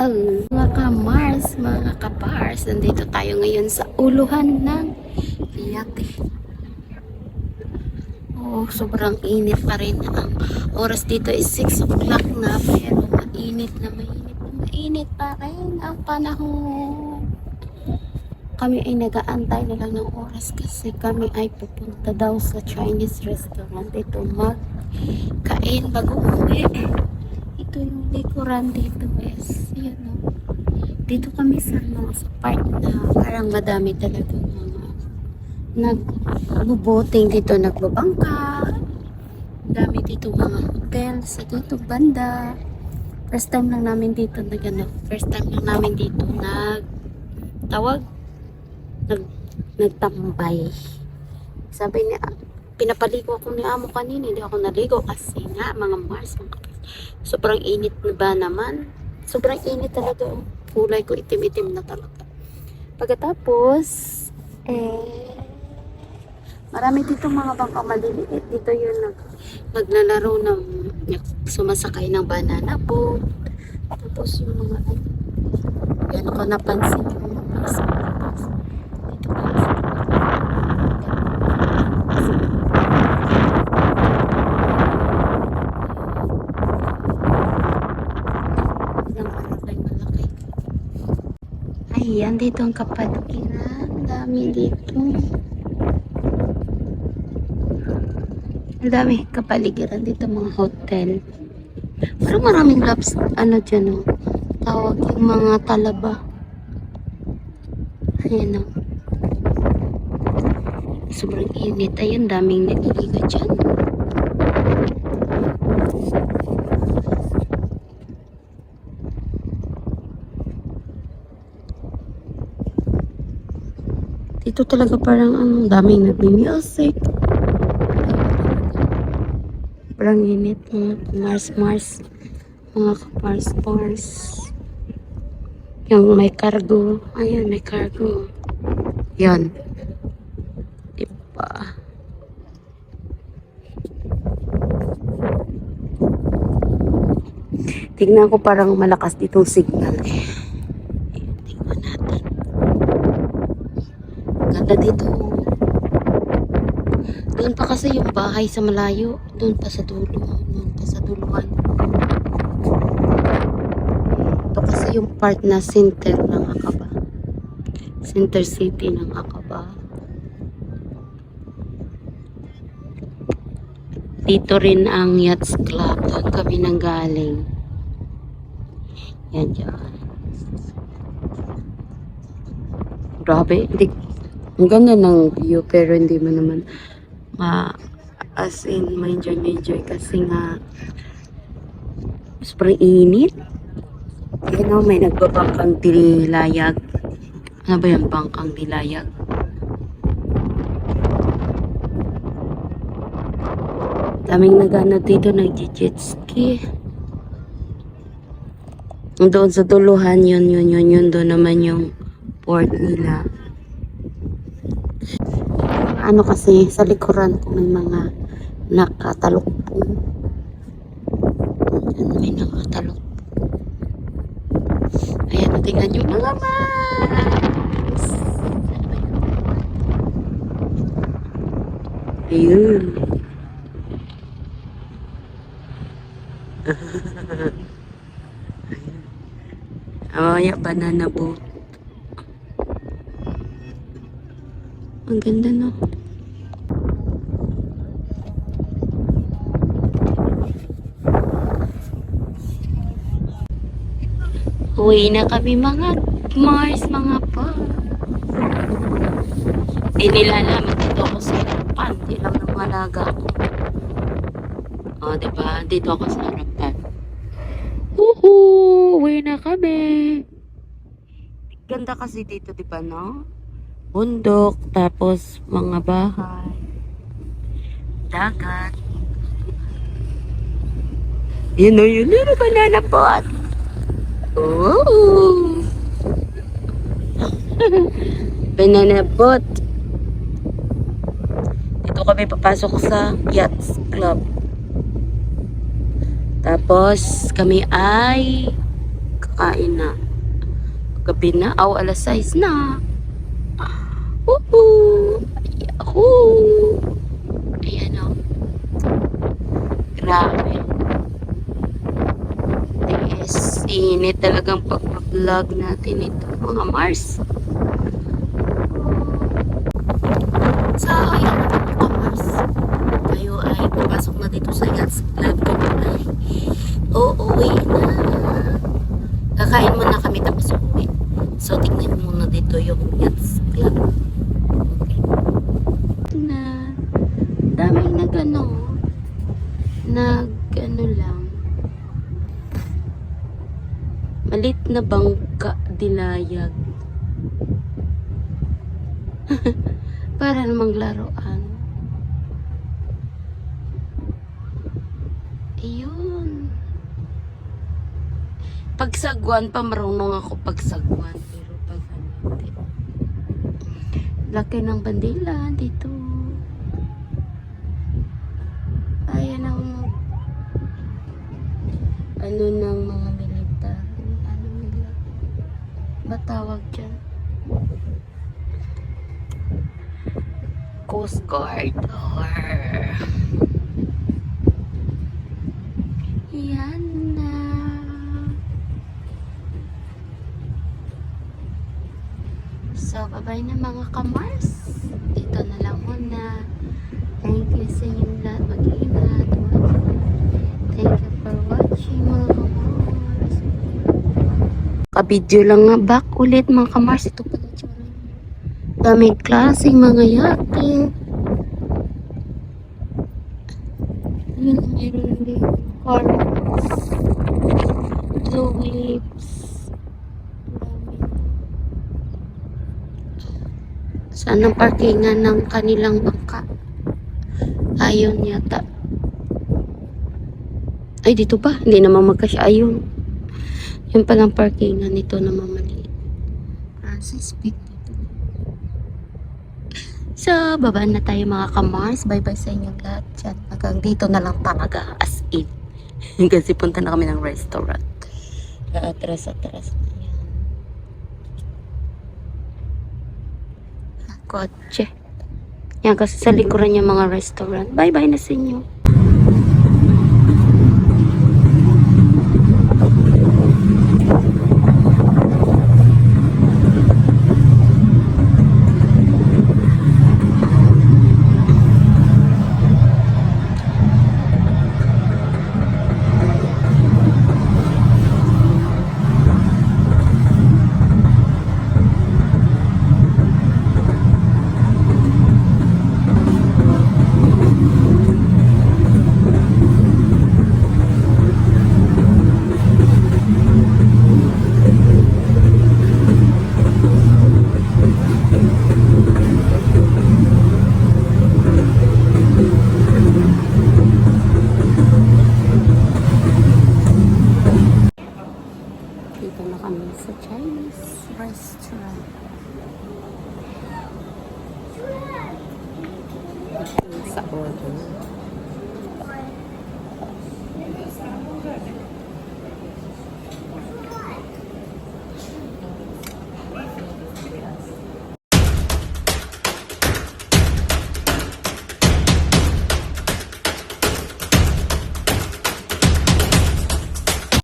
Hello mga ka-Mars, mga ka-Pars. Nandito tayo ngayon sa uluhan ng Leyte. Oh, sobrang init pa rin. Ang oras dito is 6 o'clock na, pero mainit na mainit pa rin ang panahon. Kami ay nag-aantay na lang ng oras kasi kami ay pupunta daw sa Chinese restaurant. Ito mag-kain bago uwi. Ito yung likuran dito is, yun o. Dito kami sa part na parang madami talaga mga nagbuboting dito, nagbabangka. Dami dito mga hotel sa dito banda. First time lang namin dito nagtambay. Sabi niya, pinapaligo ako ni amo kanina, hindi ako naligo kasi nga mga Mars, sobrang init na ba naman? Sobrang init talaga. Kulay ko itim-itim na talaga. Pagkatapos, marami dito mga bangka maliliit. Dito yun naglalaro ng sumasakay ng banana boat. Tapos yung mga yan ako napansin yung mga bus. Dito malaki. Ayan, dito ang kapaligiran. Dami dito. Ang dami kapaligiran dito, mga hotel. Pero maraming labs, dyan o. Tawag yung mga talaba. Ayan o. Sobrang init. Ayan, daming naliligo dyan. Dito talaga parang daming nagmi-music. Parang init mga Mars. Mga ka-Mars. Yung may cargo. Ayan, may cargo. Yan. Diba? Tignan ko parang malakas ditong signal eh. Tingnan natin. Ganda dito. Doon pa kasi yung bahay sa malayo. Doon pa sa dulo. Doon pa sa duluhan. Ito kasi yung part na center ng Aqaba. Center city ng Aqaba. Dito rin ang Yachts Club. Doon kami nanggaling. Yan dyan. Grabe. Ang ganda ng view pero hindi mo naman as in ma-enjoy kasi nga sobrang init. Yan o, may nagbabangkang dilayag. Ano ba yung bangkang dilayag? Daming nagano dito, nag-jet ski. Doon sa duluhan, yun. Doon naman yung port nila. Ano kasi, sa likuran ko may mga nakatalukpong. Ayan, may nakatalukpong. Ayan, tingnan nyo mga Mars. Ayun. Ayan, banana boat. Ang ganda, no? Uwi na kami mga Mars, mga pa. Di nila alam, dito ako sa harapan. Di lang ng malaga ako. O, diba? Dito ako sa harapan. Uwi na kami. Ganda kasi dito, diba, no? Bundok, tapos mga bahay, dagat. Yun o, banana boat. Oh! Banana boat. Dito kami papasok sa Yachts Club. Tapos kami ay kakain na. Gabi na, alas 6 na. Woohoo! Yahoo! Ayan o. Grabe. Yes, init talagang pag-vlog natin ito, mga Mars. So, ayan mga Mars. Kayo ay pumasok na dito sa Yachts Club. Kayo ay uuwi na. Kakain muna kami tapos uuwi. So, tingnan muna dito yung Yachts Club. Okay. Na, daming nag-ano lang. Malit na bangka dilayag. Para namang laruan. Ayun. Pagsagwan pa, marunong ako pagsagwan. Pero pag ano, hindi. Laki ng bandila dito. Ayan ang ano ng mga militar. Ano nila? Ba tawag dyan? Coast Guard. Yan na. So, bye-bye na mga kamars. Dito na lang muna. Thank you sa inyong lahat. Mag-ingat. Thank you for watching mga kamars. Ka-video lang nga back ulit mga kamars. Ito pala tsura niya. Daming klaseng mga yate. Ayun, mayroon din. Carrots. Tulips. Saan ang parkingan ng kanilang bangka? Ayun yata. Ay, dito ba? Hindi naman magkasya. Ayun. Yun palang parkingan nito na mamaliit. Francis Pick dito. So, babaan na tayo mga kamars. Bye-bye sa inyong lahat dyan. Hanggang dito na lang talaga. As in. Kasi punta na kami ng restaurant. Atras-atras na yan. Kotse. Yan, kasi sa likuran yung mga restaurant. Bye-bye na sa inyo. Dito na kami sa Chinese restaurant. Sa order.